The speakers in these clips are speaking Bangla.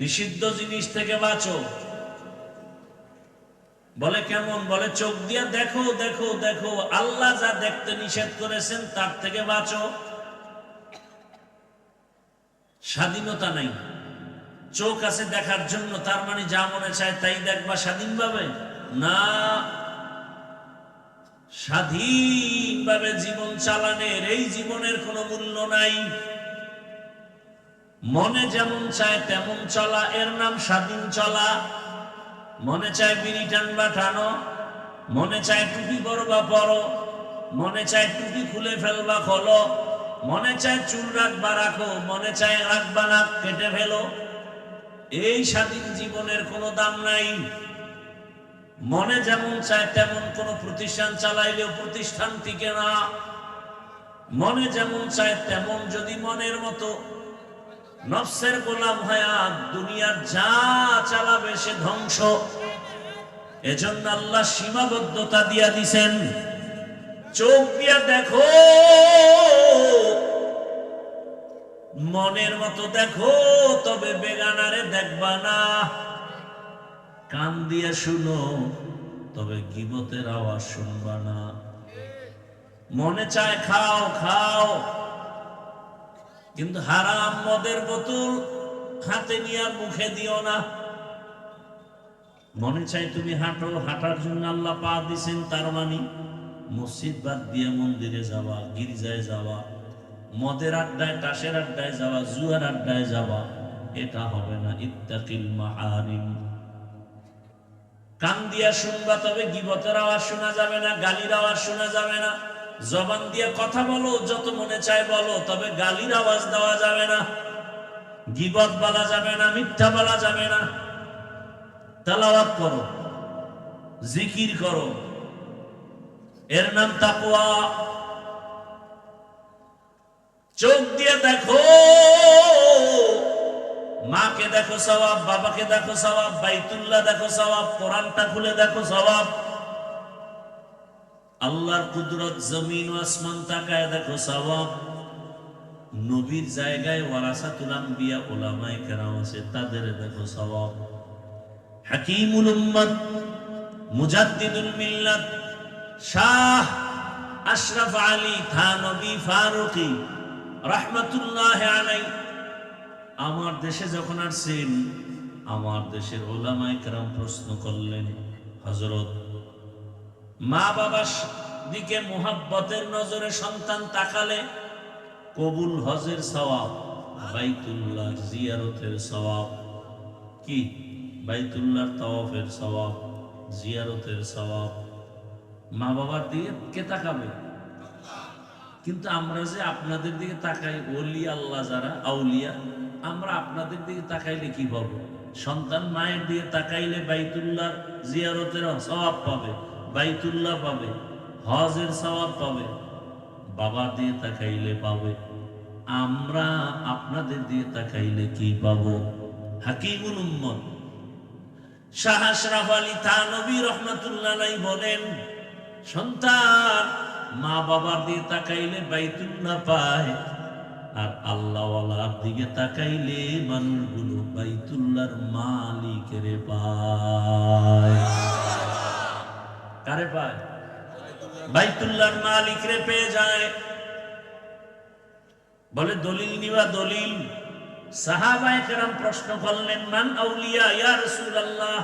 নিষিদ্ধ জিনিস থেকে বাঁচো। বলে কেমন? বলে চোখ দিয়ে দেখো দেখো দেখো, আল্লাহ যা দেখতে নিষেধ করেছেন তার থেকে বাঁচো। স্বাধীনতা নাই, চোখ আছে দেখার জন্য, তার মানে যা মনে চায় তাই দেখবা স্বাধীনভাবে? না, স্বাধীনভাবে জীবন চালানের এই জীবনের কোনো মূল্য নাই। মনে যেমন চায় তেমন চলা, এর নাম স্বাধীন চলা। মনে চায় বিড়ি টানবা টানো, মনে চায় টুপি পরবা পরো, মনে চায় টুপি খুলে ফেলবা খোলো, মনে চায় চুল রাখবা রাখো, মনে চায় রাখবা না কেটে ফেলো। এই স্বাধীন জীবনের কোনো দাম নাই। মনে যেমন চায় তেমন কোন প্রতিষ্ঠান চালাইলেও প্রতিষ্ঠান টিকে না। মনে যেমন চায় তেমন যদি মনের মতো নফসের গোলাম হয়া দুনিয়ার যা চালাবে সে ধ্বংস। এজন্য আল্লাহ সীমাবদ্ধতা দিয়া দিছেন। চোখ দিয়া দেখো, মনের মতো দেখো, তবে বেগানারে দেখবা না। কান দিয়া শুনো, তবে গীবতের আওয়াজ শুনবা না। মনে চায় খাও খাও, কিন্তু হারাম মদের বোতল হাতে নিয়ে মুখে দিও না। মনে চায় তুমি হাঁটো, হাঁটার জন্য আল্লাহ পা দিছেন, তার মানে মসজিদ বাদ দিয়ে মন্দিরে যাওয়া, গির্জায় যাওয়া, মদের আড্ডায় তাসের আড্ডায় যাওয়া, জুয়ার আড্ডায় যাওয়া, এটা হবে না। ইত্তাকিল মাহারিম। কান দিয়া শুনবা, তবে গীবতের আওয়াজ শোনা যাবে না, গালির আওয়াজ শোনা যাবে না। জবান দিয়ে কথা বলো, যত মনে চায় বলো, তবে গালির আওয়াজ দেওয়া যাবে না, গীবত বলা যাবে না, মিথ্যা বলা যাবে না। তেলাওয়াত করো, জিকির করো, এর নাম তাকওয়া। চোখ দিয়ে দেখো, মাকে দেখো সওয়াব, বাবাকে দেখো সওয়াব, বাইতুল্লাহ দেখো সওয়াব, কোরআনটা খুলে দেখো সওয়াব। আল্লাহর কুদরত, জমিন ও আসমান তাকায় দেখো সওয়াব। নবীর জায়গায় ওয়ারাসাতুল আম্বিয়া উলামায়ে কেরাম আছে, তাদের দেখো সওয়াব। হাকিমুল উম্মত, মুজাদ্দিদুল মিল্লাত, শাহ আশরাফ আলী থানভী ফারুকী রাহমাতুল্লাহ আলাইহি আমার দেশে যখন আসছেন, আমার দেশের উলামায়ে কেরাম প্রশ্ন করলেন, হযরত, মা বাবার দিকে মুহাব্বতের নজরে সন্তান তাকালে কবুল হজের সওয়াব, বাইতুল্লাহ জিয়ারতের সওয়াব, কি বাইতুল্লাহর তাওয়াফের সওয়াব, জিয়ারতের সওয়াব, মা বাবার দিকে কে তাকাবে? কিন্তু আমরা যে আপনাদের দিকে তাকাই, ওলি আল্লাহ যারা আউলিয়া, আমরা আপনাদের দিকে তাকাইলে কি পাবো? সন্তান মায়ের দিকে তাকাইলে বাইতুল্লাহর জিয়ারতের সওয়াব পাবে, বাইতুল্লাহ পাবে, হজের সওয়াব পাবে। বাবার দিয়ে তাকাইলে পাবে। আমরা আপনাদের দিয়ে তাকাইলে কি পাবো? হাকিমুল উম্মত শাহ আশরাফ আলী থানভী রাহমাতুল্লাহ আলাইহি বলেন, সন্তান মা বাবার দিয়ে তাকাইলে বাইতুল্লাহ পায়, আর আল্লাহওয়ালার দিকে তাকাইলে মানুষগুলো বাইতুল্লাহর মালিকের পায়। কারে পায়? বাইতুল্লাহর মালিকরে পেয়ে যায়। বলে দলিল নিবা, দলিল। সাহাবায়ে কেরাম প্রশ্ন করলেন, মান আউলিয়া ইয়া রাসূলুল্লাহ,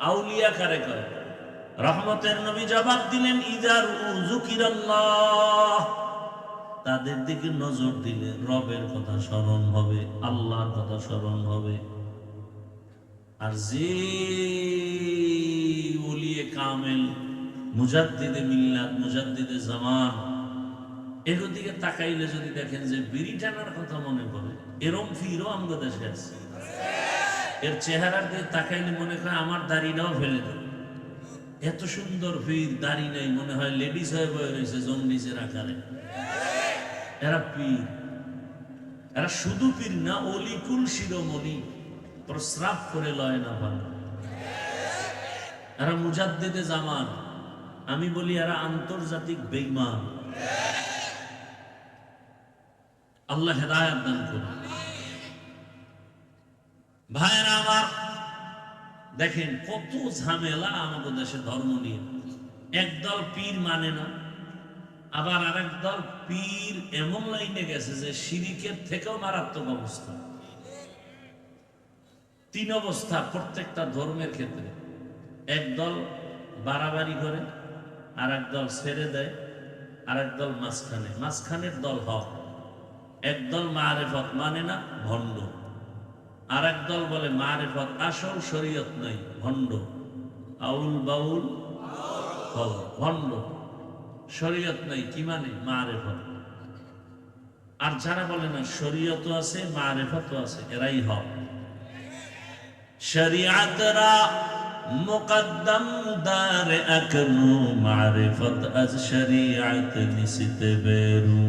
আউলিয়া কারে কয়? রহমতের নবী জবাব দিলেন, ইযা যুকিরাল্লাহ, তাদের দিকে নজর দিলে রবের কথা স্মরণ হবে, আল্লাহর কথা স্মরণ হবে। আর যে ওলিয়ে কামেল, মুজাদ্দিদে মিল্লাত, মুজাদ্দিদে জামান, এগুলোর দিকে তাকাইলে যদি দেখেন যে বিড়ি টানার কথা মনে পড়ে, এরম ফিরও আমাদের দেশে আছে। এর চেহারার দিকে তাকাইলে মনে হয় আমার দাড়িটাও ফেলে দেবে, এত সুন্দর ফির, দাড়ি নাই, মনে হয় লেডিস হয়ে বয়ে রয়েছে জন্ডিসের আকারে। এরা পীর, এরা শুধু পীর না, অলিকুল শিরোমণি, প্রস্রাব করে লয় না ভালো। এরা মুজাদ্দিদে জামান, আমি বলি এরা আন্তর্জাতিক বেঈমান। আল্লাহ হেদায়েত দান করুন। ভাইয়েরা আমার, দেখেন কত ঝামেলা আমাদের দেশে ধর্ম নিয়ে। একদল পীর মানে না, আবার আরেক দল পীর এমন লাইনে গেছে যে শিরিকের থেকেও মারাত্মক অবস্থা। তিন অবস্থা প্রত্যেকটা ধর্মের ক্ষেত্রে। একদল বাড়াবাড়ি করে, আর একদল ছেড়ে দেয়, আর একদল মাঝখানে। মাঝখানের দল হক। একদল মারেফত মানে না, ভণ্ড। আর একদল বলে মারেফত আসল, শরীয়ত নাই, ভণ্ড। আউল বাউল ভণ্ড, শরীয়ত নাই, কি মানে মারেফত। আর যারা বলে না শরীয়তও আছে মারেফতও আছে, এরাই হক। শরিয়াতরা মুকদ্দম দার আকনু, মারিফত আজ শরিয়াত নিসিতে বেরু।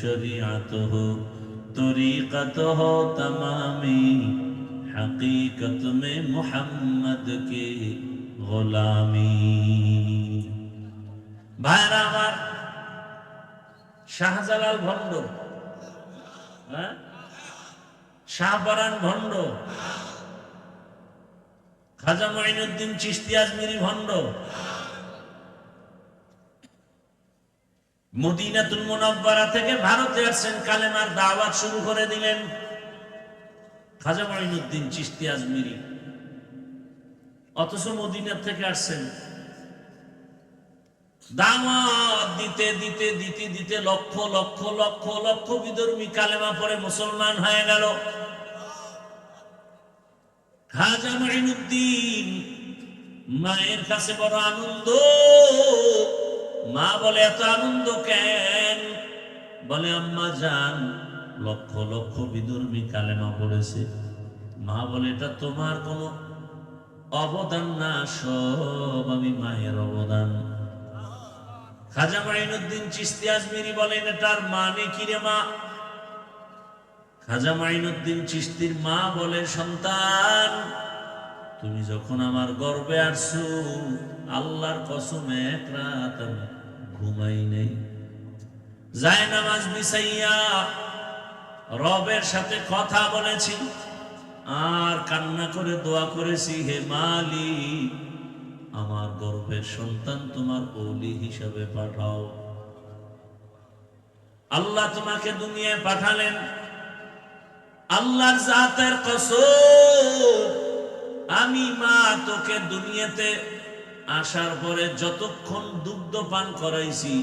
শরিয়াত হো তরিকত হো তমামি, হकीकत में मोहम्मद के গোলামি। ভাইরা আমার, শাহজালাল ভণ্ড, শাহপরান ভণ্ড, খাজা মঈনুদ্দিন চিশতি আজমিরি ভণ্ড, মদিনাতুল মুনাওয়ারা থেকে ভারতে আসছেন, কালেমার দাওয়াত শুরু করে দিলেন খাজা মঈনুদ্দিন চিশতি আজমিরি। অথচ মদিনা থেকে আসছেন, দাওয়াত দিতে দিতে দিতে দিতে লক্ষ লক্ষ লক্ষ লক্ষ বিধর্মী কালেমা পড়ে মুসলমান হয়ে গেল। খাজা মঈনুদ্দিন মায়ের কাছে বড় আনন্দ। মা বলে এত আনন্দ কেন? বলে আম্মা জান, লক্ষ লক্ষ বিধর্মী কালেমা পড়েছে। মা বলে এটা তোমার কোনো অবদান না, সব আমি মায়ের অবদান। খাজা মঈনুদ্দিন চিশতি আজমিরি বলেন এটার মানে কি রে মা? খাজা মঈনুদ্দিন চিশতির মা বলে, সন্তান তুমি যখন আমার গর্ভে আসছো, আল্লাহর কসম এক রাত আমি ঘুমাই নেই। জায়নামাজ বিছাইয়া রবের সাথে কথা বলেছি, আর কান্না করে দোয়া করেছি, হে মালিক আমার গর্ভের সন্তান তোমার ওলি হিসাবে পাঠাও। আল্লাহ তোমাকে দুনিয়ায় পাঠালেন, আল্লাহর জাতের কসম আমি মা তোকে দুনিয়াতে আসার পরে যতক্ষণ দুগ্ধ পান করাইছি,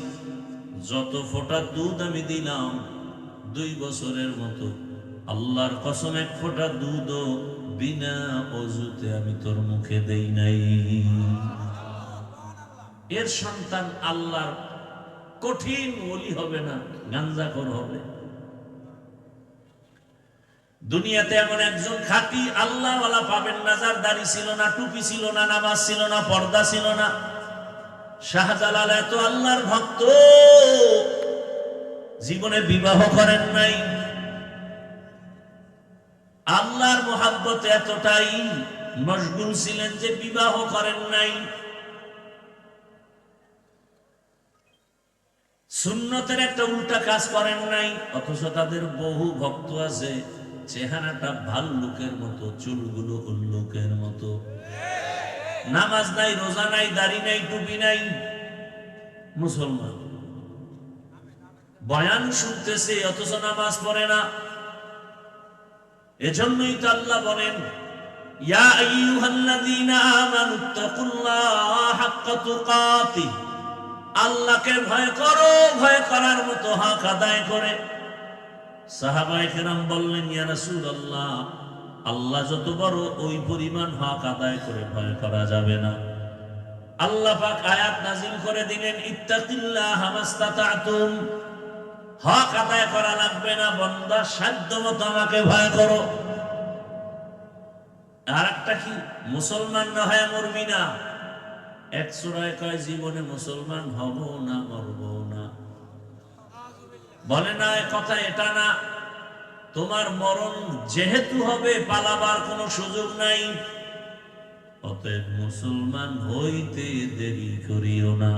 যত ফোঁটা দুধ আমি দিলাম 2 বছরের মতো, আল্লাহর কসম এক ফোঁটা দুধও বিনা অজুতে আমি তোর মুখে দেই নাই। এর সন্তান আল্লাহর কঠিন ওলি হবে না, গাঞ্জাখোর হবে। দুনিয়াতে এমন একজন খাঁটি আল্লাহওয়ালা পাবেন না যার দাড়ি ছিল না, টুপি ছিল না, নামাজ ছিল না, পর্দা ছিল না। শাহজালাল এত আল্লাহর ভক্ত, জীবনে বিবাহ করেন নাই। আল্লাহর মোহাব্বতে এতটাই মশগুল ছিলেন যে বিবাহ করেন নাই। সুন্নতের একটা উল্টা কাজ করেন নাই। অথচ তাদের বহু ভক্ত আছে, চেহারাটা ভাল্লুকের মতো, চুলগুলো উল্লুকের মতো, নামাজ নাই, রোজা নাই, দাড়ি নাই, টুপি নাই, মুসলমান। বয়ান শুনতেছে অথচ নামাজ পড়ে না। এজন্যই তো আল্লাহ বলেন, ইয়া আইয়ুহাল্লাযীনা আমানুত্তাকুল্লাহা হাক্কা তুকাতিহ, আল্লাহকে ভয় করো, ভয় করার মতো হক আদায় করে। সাহাবায়ে কেরাম বললেন, ইয়া রাসূলুল্লাহ, আল্লাহ যত বড় ওই পরিমাণ হক আদায় করে ভয় করা যাবে না। আল্লাহ পাক আয়াত নাজিল করে দিলেন, ইত্তাকিল্লাহা মাসতাতা'তুম, হক আদায় করা লাগবে না, বান্দা সাধ্যমতো আমাকে ভয় করো। আর একটা কি, মুসলমান না হয় মরবি না। এক সূরায় কয় জীবনে মুসলমান হব না, মরব না। বলে না কথা এটা না, তোমার মরণ যেহেতু হবে, পালাবার কোনো সুযোগ নাই। অতএব মুসলমান হইতে দেরি করিও না।